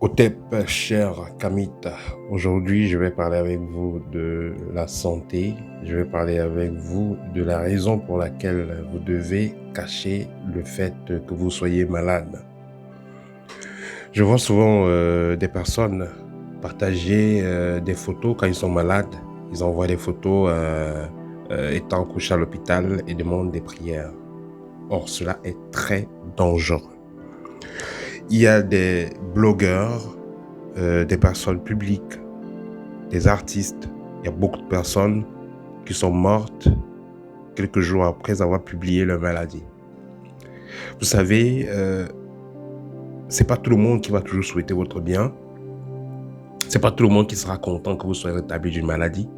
Otep, cher Kamit, aujourd'hui je vais parler avec vous de la santé, je vais parler avec vous de la raison pour laquelle vous devez cacher le fait que vous soyez malade. Je vois souvent des personnes partager des photos quand ils sont malades, ils envoient des photos étant couchés à l'hôpital et demandent des prières. Or, cela est très dangereux. Il y a des blogueurs, des personnes publiques, des artistes. Il y a beaucoup de personnes qui sont mortes quelques jours après avoir publié leur maladie. Vous savez, c'est pas tout le monde qui va toujours souhaiter votre bien. C'est pas tout le monde qui sera content que vous soyez rétabli d'une maladie.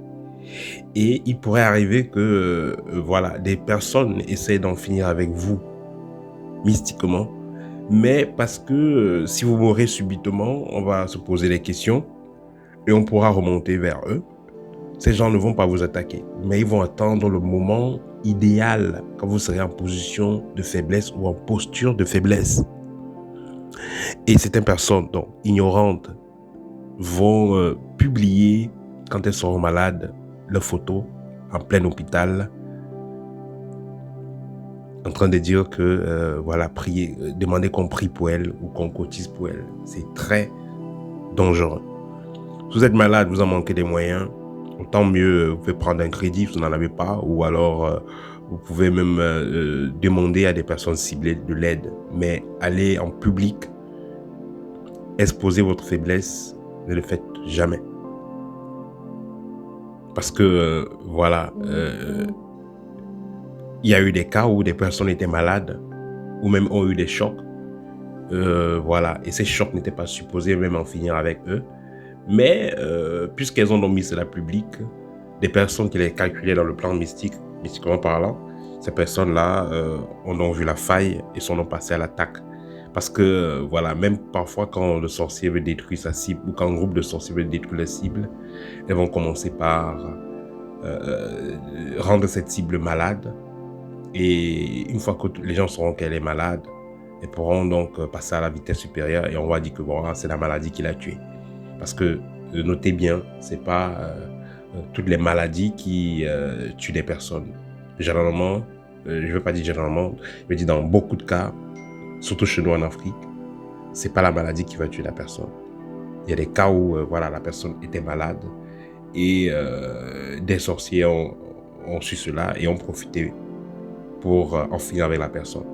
Et il pourrait arriver que, des personnes essaient d'en finir avec vous mystiquement. Mais parce que si vous mourrez subitement, on va se poser des questions et on pourra remonter vers eux. Ces gens ne vont pas vous attaquer, mais ils vont attendre le moment idéal quand vous serez en position de faiblesse ou en posture de faiblesse. Et certaines personnes, donc ignorantes, vont publier, quand elles seront malades, leurs photos en plein hôpital, en train de dire que, prier, demander qu'on prie pour elles ou qu'on cotise pour elles. C'est très dangereux. Si vous êtes malade, vous en manquez des moyens, autant mieux, vous pouvez prendre un crédit si vous n'en avez pas, ou alors vous pouvez même demander à des personnes ciblées de l'aide. Mais aller en public, exposer votre faiblesse, ne le faites jamais. Parce que, il y a eu des cas où des personnes étaient malades, ou même ont eu des chocs. Et ces chocs n'étaient pas supposés même en finir avec eux. Mais puisqu'elles ont mis cela public, des personnes qui les calculaient dans le plan mystique, mystiquement parlant, ces personnes-là en ont vu la faille et sont passées à l'attaque. Parce que, même parfois quand le sorcier veut détruire sa cible ou quand un groupe de sorciers veut détruire la cible, elles vont commencer par rendre cette cible malade. Et une fois que les gens sauront qu'elle est malade, elles pourront donc passer à la vitesse supérieure et on va dire que c'est la maladie qui l'a tuée. Parce que, notez bien, c'est pas toutes les maladies qui tuent des personnes. Généralement, je ne veux pas dire généralement, je veux dire dans beaucoup de cas, surtout chez nous en Afrique, c'est pas la maladie qui va tuer la personne. Il y a des cas où la personne était malade et des sorciers ont su cela et ont profité pour en finir avec la personne.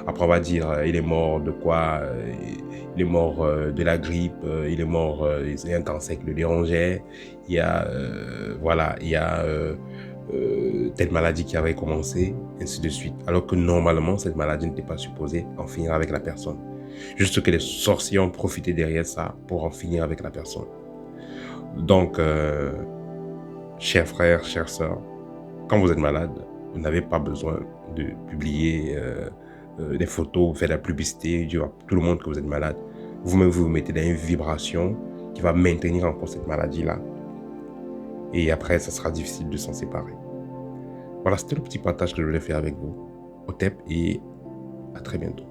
Après, on va dire, il est mort de quoi? Il est mort de la grippe, il est mort, il y a un cancer qui le dérangeait, il y a, telle maladie qui avait commencé, ainsi de suite. Alors que normalement, cette maladie n'était pas supposée en finir avec la personne. Juste que les sorciers ont profité derrière ça pour en finir avec la personne. Donc, chers frères, chères sœurs, quand vous êtes malade, vous n'avez pas besoin de publier des photos, faire de la publicité, dire à tout le monde que vous êtes malade. Vous-même, vous mettez dans une vibration qui va maintenir encore cette maladie-là. Et après, ça sera difficile de s'en séparer. Voilà, c'était le petit partage que je voulais faire avec vous. Otep et à très bientôt.